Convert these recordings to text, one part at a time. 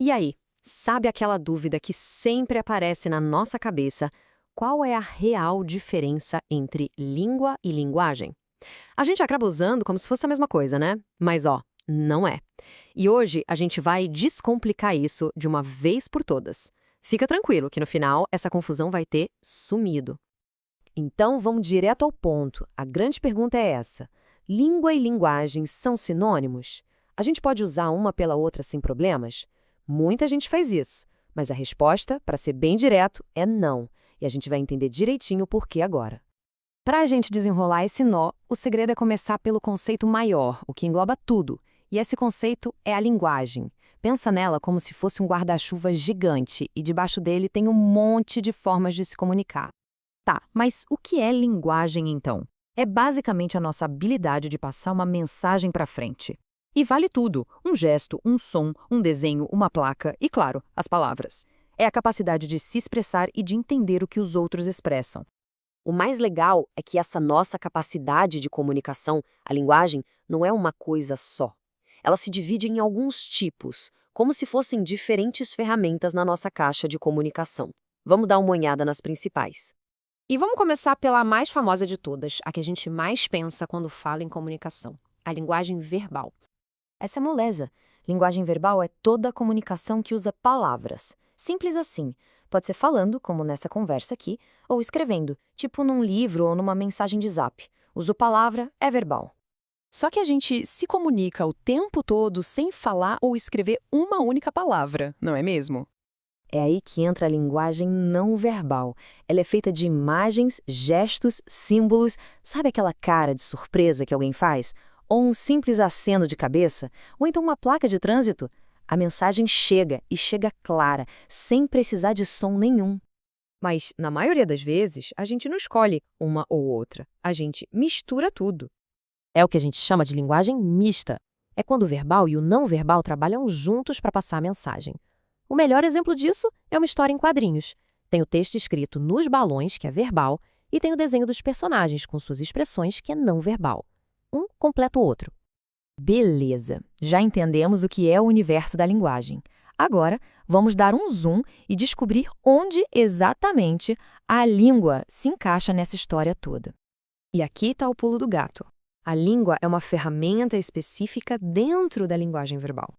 E aí, sabe aquela dúvida que sempre aparece na nossa cabeça? Qual é a real diferença entre língua e linguagem? A gente acaba usando como se fosse a mesma coisa, né? Mas ó, não é. E hoje a gente vai descomplicar isso de uma vez por todas. Fica tranquilo que no final essa confusão vai ter sumido. Então vamos direto ao ponto. A grande pergunta é essa: língua e linguagem são sinônimos? A gente pode usar uma pela outra sem problemas? Muita gente faz isso, mas a resposta, para ser bem direto, é não. E a gente vai entender direitinho o porquê agora. Para a gente desenrolar esse nó, o segredo é começar pelo conceito maior, o que engloba tudo. E esse conceito é a linguagem. Pensa nela como se fosse um guarda-chuva gigante e debaixo dele tem um monte de formas de se comunicar. Tá, mas o que é linguagem então? É basicamente a nossa habilidade de passar uma mensagem para frente. E vale tudo: um gesto, um som, um desenho, uma placa e, claro, as palavras. É a capacidade de se expressar e de entender o que os outros expressam. O mais legal é que essa nossa capacidade de comunicação, a linguagem, não é uma coisa só. Ela se divide em alguns tipos, como se fossem diferentes ferramentas na nossa caixa de comunicação. Vamos dar uma olhada nas principais. E vamos começar pela mais famosa de todas, a que a gente mais pensa quando fala em comunicação: a linguagem verbal. Essa é moleza. Linguagem verbal é toda a comunicação que usa palavras. Simples assim. Pode ser falando, como nessa conversa aqui, ou escrevendo, tipo num livro ou numa mensagem de zap. Uso palavra é verbal. Só que a gente se comunica o tempo todo sem falar ou escrever uma única palavra, não é mesmo? É aí que entra a linguagem não verbal. Ela é feita de imagens, gestos, símbolos. Sabe aquela cara de surpresa que alguém faz? Ou um simples aceno de cabeça? Ou então uma placa de trânsito? A mensagem chega e chega clara, sem precisar de som nenhum. Mas, na maioria das vezes, a gente não escolhe uma ou outra. A gente mistura tudo. É o que a gente chama de linguagem mista. É quando o verbal e o não verbal trabalham juntos para passar a mensagem. O melhor exemplo disso é uma história em quadrinhos. Tem o texto escrito nos balões, que é verbal, e tem o desenho dos personagens com suas expressões, que é não verbal. Um completa o outro. Beleza, já entendemos o que é o universo da linguagem. Agora, vamos dar um zoom e descobrir onde exatamente a língua se encaixa nessa história toda. E aqui está o pulo do gato. A língua é uma ferramenta específica dentro da linguagem verbal.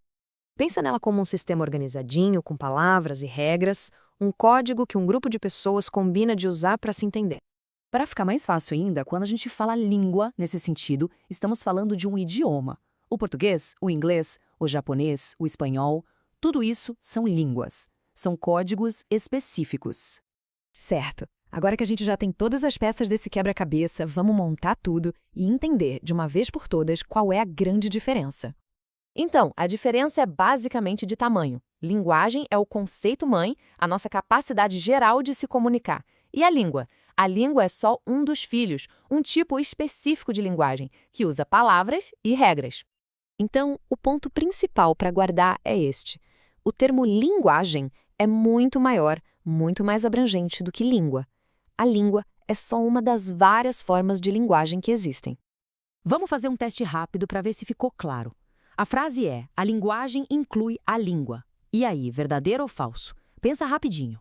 Pensa nela como um sistema organizadinho, com palavras e regras, um código que um grupo de pessoas combina de usar para se entender. Para ficar mais fácil ainda, quando a gente fala língua, nesse sentido, estamos falando de um idioma. O português, o inglês, o japonês, o espanhol, tudo isso são línguas. São códigos específicos. Certo. Agora que a gente já tem todas as peças desse quebra-cabeça, vamos montar tudo e entender, de uma vez por todas, qual é a grande diferença. Então, a diferença é basicamente de tamanho. Linguagem é o conceito mãe, a nossa capacidade geral de se comunicar. E a língua? A língua é só um dos filhos, um tipo específico de linguagem, que usa palavras e regras. Então, o ponto principal para guardar é este. O termo linguagem é muito maior, muito mais abrangente do que língua. A língua é só uma das várias formas de linguagem que existem. Vamos fazer um teste rápido para ver se ficou claro. A frase é: a linguagem inclui a língua. E aí, verdadeiro ou falso? Pensa rapidinho.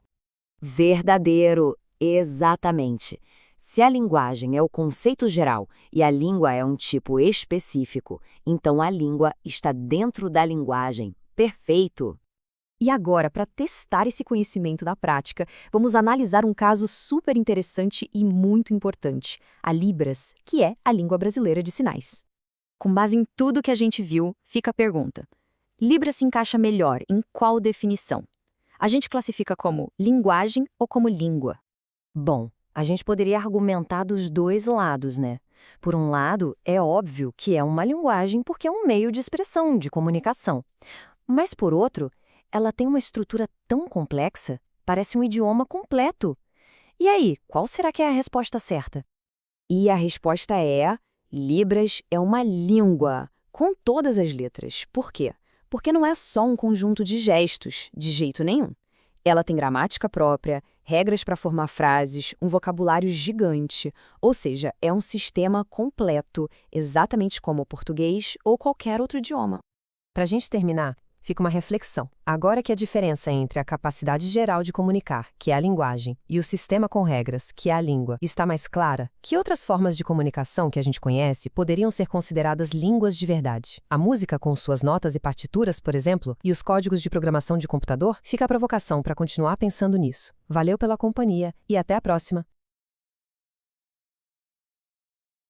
Verdadeiro, exatamente. Se a linguagem é o conceito geral e a língua é um tipo específico, então a língua está dentro da linguagem. Perfeito! E agora, para testar esse conhecimento na prática, vamos analisar um caso super interessante e muito importante: a Libras, que é a língua brasileira de sinais. Com base em tudo que a gente viu, fica a pergunta: Libras se encaixa melhor em qual definição? A gente classifica como linguagem ou como língua? Bom, a gente poderia argumentar dos dois lados, né? Por um lado, é óbvio que é uma linguagem porque é um meio de expressão, de comunicação. Mas, por outro, ela tem uma estrutura tão complexa, parece um idioma completo. E aí, qual será que é a resposta certa? E a resposta é: Libras é uma língua, com todas as letras. Por quê? Porque não é só um conjunto de gestos, de jeito nenhum. Ela tem gramática própria, regras para formar frases, um vocabulário gigante, ou seja, é um sistema completo, exatamente como o português ou qualquer outro idioma. Para a gente terminar, Fica uma reflexão. Agora que a diferença entre a capacidade geral de comunicar, que é a linguagem, e o sistema com regras, que é a língua, está mais clara, que outras formas de comunicação que a gente conhece poderiam ser consideradas línguas de verdade? A música com suas notas e partituras, por exemplo, e os códigos de programação de computador? Fica a provocação para continuar pensando nisso. Valeu pela companhia e até a próxima!